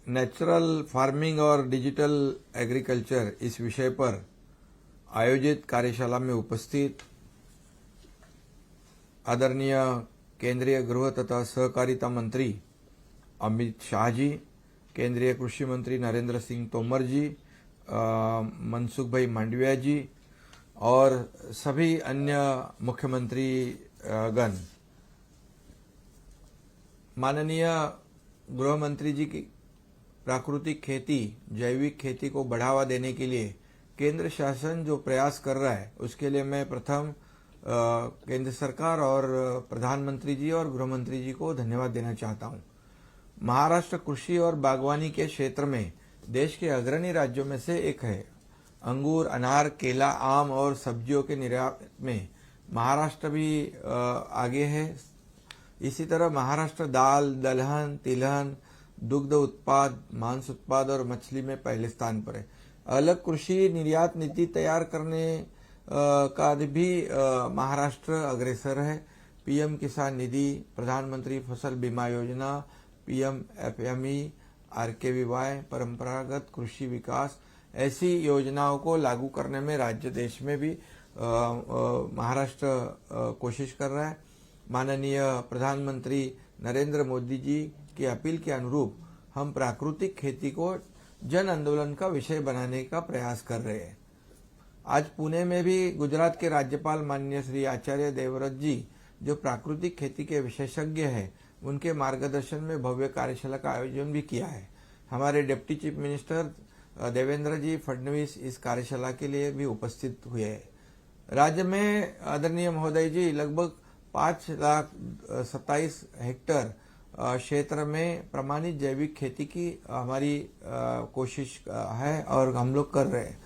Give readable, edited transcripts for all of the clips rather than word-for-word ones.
Natural farming और digital agriculture इस विषय पर आयोजित कार्यशाला में उपस्थित आदरणीय केंद्रीय गृह तथा सहकारिता मंत्री अमित शाह जी, केंद्रीय कृषि मंत्री नरेंद्र सिंह तोमर जी, मनसुख भाई मांडविया जी और सभी अन्य मुख्यमंत्री गण, माननीय गृह मंत्री जी की प्राकृतिक खेती, जैविक खेती को बढ़ावा देने के लिए केंद्र शासन जो प्रयास कर रहा है, उसके लिए मैं प्रथम केंद्र सरकार और प्रधानमंत्री जी और गृह मंत्री जी को धन्यवाद देना चाहता हूं। महाराष्ट्र कृषि और बागवानी के क्षेत्र में देश के अग्रणी राज्यों में से एक है। अंगूर, अनार, केला, आम और सब्जियों के निर्यात में महाराष्ट्र भी आगे है। इसी तरह महाराष्ट्र दाल, दलहन, तिलहन, दुग्ध उत्पाद, मांस उत्पाद और मछली में पहले स्थान पर है। अलग कृषि निर्यात नीति तैयार करने का भी महाराष्ट्र अग्रसर है। पीएम किसान निधि, प्रधानमंत्री फसल बीमा योजना, पीएम एफएमई, आरकेवीवाई, परंपरागत कृषि विकास, ऐसी योजनाओं को लागू करने में राज्य देश में भी महाराष्ट्र कोशिश कर रहा है। माननीय प्रधानमंत्री नरेंद्र मोदी जी की अपील के अनुरूप हम प्राकृतिक खेती को जन आंदोलन का विषय बनाने का प्रयास कर रहे हैं। आज पुणे में भी गुजरात के राज्यपाल माननीय श्री आचार्य देवव्रत जी, जो प्राकृतिक खेती के विशेषज्ञ हैं, उनके मार्गदर्शन में भव्य कार्यशाला का आयोजन भी किया है। हमारे डिप्टी चीफ मिनिस्टर देवेंद्र जी फडणवीस इस कार्यशाला के लिए भी उपस्थित हुए हैं। राज्य में आदरणीय महोदय जी लगभग 5,27,000 हेक्टेयर क्षेत्र में प्रमाणित जैविक खेती की हमारी कोशिश है और हम लोग कर रहे हैं।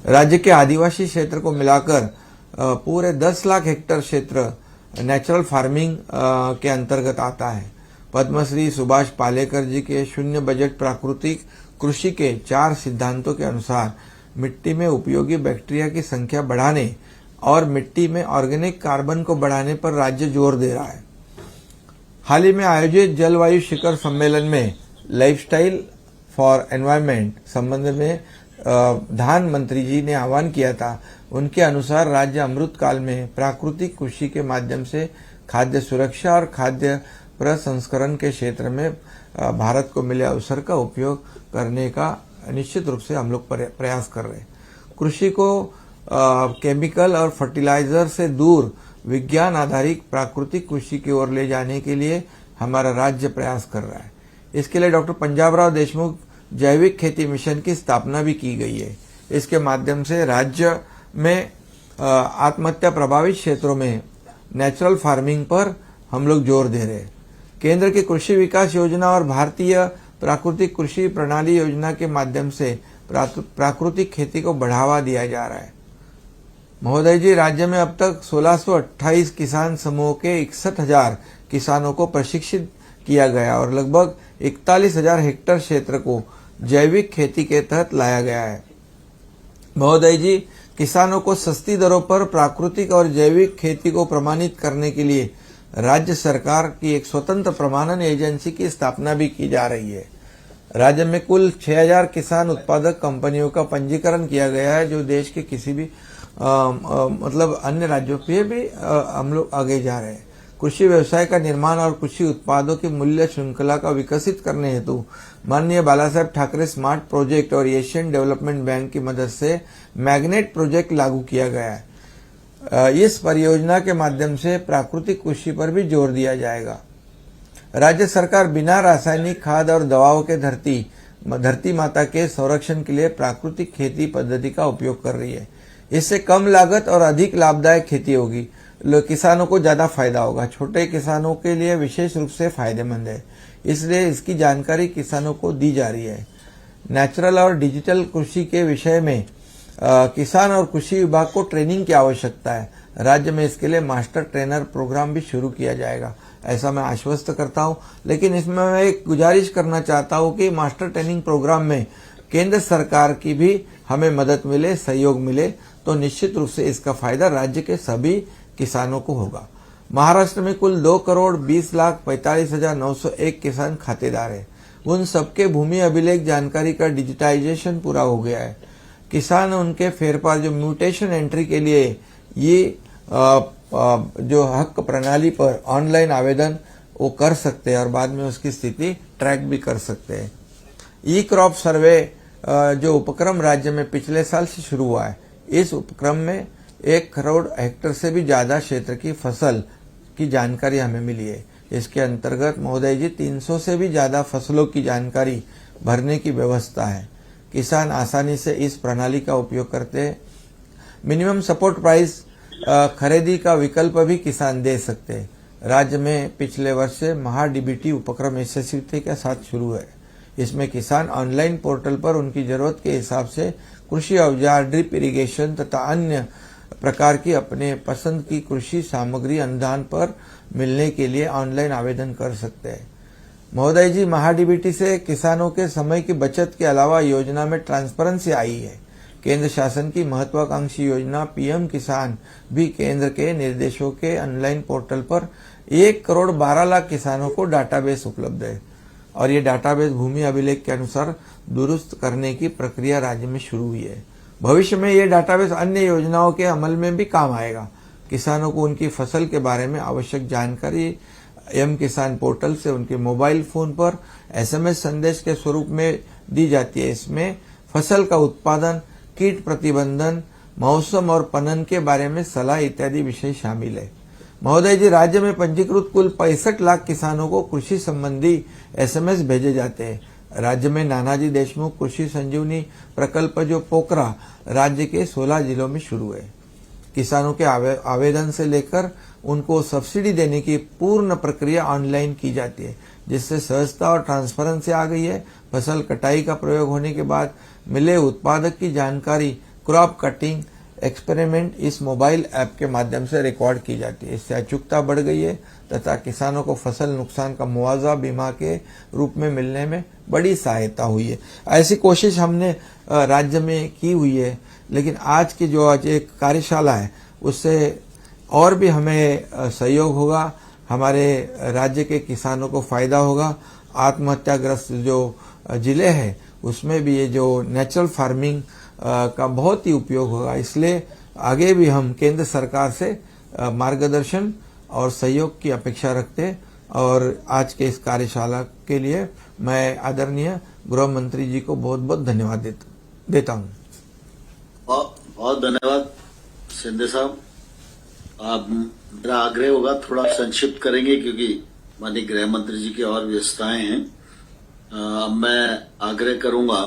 राज्य के आदिवासी क्षेत्र को मिलाकर पूरे 10 लाख हेक्टेयर क्षेत्र नेचुरल फार्मिंग के अंतर्गत आता है। पद्मश्री सुभाष पालेकर जी के शून्य बजट प्राकृतिक कृषि के 4 सिद्धांतों के अनुसार मिट्टी में उपयोगी बैक्टीरिया की संख्या बढ़ाने और मिट्टी में ऑर्गेनिक कार्बन को बढ़ाने पर राज्य जोर दे रहा है। हाल ही में आयोजित जलवायु शिखर सम्मेलन में लाइफस्टाइल फॉर एनवायरनमेंट संबंध में प्रधानमंत्री जी ने आह्वान किया था। उनके अनुसार राज्य अमृत काल में प्राकृतिक कृषि के माध्यम से खाद्य सुरक्षा और खाद्य प्रसंस्करण के क्षेत्र में भारत को मिले अवसर का उपयोग करने का निश्चित रूप से हम लोग प्रयास कर रहे हैं। कृषि को केमिकल और फर्टिलाइजर से दूर विज्ञान आधारित प्राकृतिक कृषि की ओर ले जाने के लिए हमारा राज्य प्रयास कर रहा है। इसके लिए डॉक्टर पंजाबराव देशमुख जैविक खेती मिशन की स्थापना भी की गई है। इसके माध्यम से राज्य में आत्महत्या प्रभावित क्षेत्रों में नेचुरल फार्मिंग पर हम लोग जोर दे रहे हैं। केंद्र की कृषि विकास योजना और भारतीय प्राकृतिक कृषि प्रणाली योजना के माध्यम से प्राकृतिक खेती को बढ़ावा दिया जा रहा है। महोदय जी, राज्य में अब तक 1628 किसान समूहों के 61,000 किसानों को प्रशिक्षित किया गया और लगभग 41,000 हेक्टेयर क्षेत्र को जैविक खेती के तहत लाया गया है। महोदय जी, किसानों को सस्ती दरों पर प्राकृतिक और जैविक खेती को प्रमाणित करने के लिए राज्य सरकार की एक स्वतंत्र प्रमाणन एजेंसी की स्थापना भी की जा रही है। राज्य में कुल 6,000 किसान उत्पादक कंपनियों का पंजीकरण किया गया है, जो देश के किसी भी मतलब अन्य राज्यों पे भी हम लोग आगे जा रहे हैं। कृषि व्यवसाय का निर्माण और कृषि उत्पादों की मूल्य श्रृंखला का विकसित करने हेतु माननीय बाला साहेब ठाकरे स्मार्ट प्रोजेक्ट और एशियन डेवलपमेंट बैंक की मदद से मैग्नेट प्रोजेक्ट लागू किया गया है। इस परियोजना के माध्यम से प्राकृतिक कृषि पर भी जोर दिया जाएगा। राज्य सरकार बिना रासायनिक खाद और दवाओं के धरती माता के संरक्षण के लिए प्राकृतिक खेती पद्धति का उपयोग कर रही है। इससे कम लागत और अधिक लाभदायक खेती होगी, किसानों को ज्यादा फायदा होगा। छोटे किसानों के लिए विशेष रूप से फायदेमंद है, इसलिए इसकी जानकारी किसानों को दी जा रही है। नेचुरल और डिजिटल कृषि के विषय में किसान और कृषि विभाग को ट्रेनिंग की आवश्यकता है। राज्य में इसके लिए मास्टर ट्रेनर प्रोग्राम भी शुरू किया जाएगा, ऐसा मैं आश्वस्त करता हूं। लेकिन इसमें मैं एक गुजारिश करना चाहता हूं कि मास्टर ट्रेनिंग प्रोग्राम में केंद्र सरकार की भी हमें मदद मिले, सहयोग मिले, तो निश्चित रूप से इसका फायदा राज्य के सभी किसानों को होगा। महाराष्ट्र में कुल 2,20,45,901 किसान खातेदार है। उन सबके भूमि अभिलेख जानकारी का डिजिटाइजेशन पूरा हो गया है। किसान उनके फेरफार जो म्यूटेशन एंट्री के लिए ये जो हक प्रणाली पर ऑनलाइन आवेदन वो कर सकते हैं और बाद में उसकी स्थिति ट्रैक भी कर सकते हैं। ई क्रॉप सर्वे जो उपक्रम राज्य में पिछले साल से शुरू हुआ है, इस उपक्रम में 1 करोड़ हेक्टेयर से भी ज्यादा क्षेत्र की फसल की जानकारी हमें मिली है। इसके अंतर्गत महोदय जी 300 से भी ज्यादा फसलों की जानकारी भरने की व्यवस्था है। किसान आसानी से इस प्रणाली का उपयोग करते हैं। मिनिमम सपोर्ट प्राइस खरीदी का विकल्प भी किसान दे सकते हैं। राज्य में पिछले वर्ष से महाडीबीटी उपक्रम यशस्वी के साथ शुरू है। इसमें किसान ऑनलाइन पोर्टल पर उनकी जरूरत के हिसाब से कृषि औजार, ड्रिप इरिगेशन तथा अन्य प्रकार की अपने पसंद की कृषि सामग्री अनुदान पर मिलने के लिए ऑनलाइन आवेदन कर सकते हैं। महोदय जी, महाडीबीटी से किसानों के समय की बचत के अलावा योजना में ट्रांसपेरेंसी आई है। केंद्र शासन की महत्वाकांक्षी योजना पीएम किसान भी केंद्र के निर्देशों के ऑनलाइन पोर्टल पर 1 करोड़ 12 लाख किसानों को डाटाबेस उपलब्ध है और ये डाटाबेस भूमि अभिलेख के अनुसार दुरुस्त करने की प्रक्रिया राज्य में शुरू हुई है। भविष्य में ये डाटाबेस अन्य योजनाओं के अमल में भी काम आएगा। किसानों को उनकी फसल के बारे में आवश्यक जानकारी एम किसान पोर्टल से उनके मोबाइल फोन पर एसएमएस संदेश के स्वरूप में दी जाती है। इसमें फसल का उत्पादन, कीट प्रतिबंधन, मौसम और पनन के बारे में सलाह इत्यादि विषय शामिल है। महोदय जी, राज्य में पंजीकृत कुल 65 लाख किसानों को कृषि संबंधी एसएमएस भेजे जाते हैं। राज्य में नानाजी देशमुख कृषि संजीवनी प्रकल्प जो पोखरा राज्य के 16 जिलों में शुरू है। किसानों के आवेदन से लेकर उनको सब्सिडी देने की पूर्ण प्रक्रिया ऑनलाइन की जाती है, जिससे सहजता और ट्रांसपेरेंसी आ गई है। फसल कटाई का प्रयोग होने के बाद मिले उत्पादक की जानकारी क्रॉप कटिंग एक्सपेरिमेंट इस मोबाइल ऐप के माध्यम से रिकॉर्ड की जाती है। इससे अचूकता बढ़ गई है तथा किसानों को फसल नुकसान का मुआवजा बीमा के रूप में मिलने में बड़ी सहायता हुई है। ऐसी कोशिश हमने राज्य में की हुई है, लेकिन आज की जो आज एक कार्यशाला है उससे और भी हमें सहयोग होगा, हमारे राज्य के किसानों को फायदा होगा। आत्महत्याग्रस्त जो जिले हैं उसमें भी ये जो नेचुरल फार्मिंग का बहुत ही उपयोग होगा। इसलिए आगे भी हम केंद्र सरकार से मार्गदर्शन और सहयोग की अपेक्षा रखते हैं और आज के इस कार्यशाला के लिए मैं आदरणीय गृह मंत्री जी को बहुत बहुत धन्यवाद देता हूं। बहुत धन्यवाद शिंदे साहब। आप मेरा आग्रह होगा थोड़ा संक्षिप्त करेंगे क्योंकि माननीय गृह मंत्री जी की और व्यस्तताएं हैं। मैं आग्रह करूंगा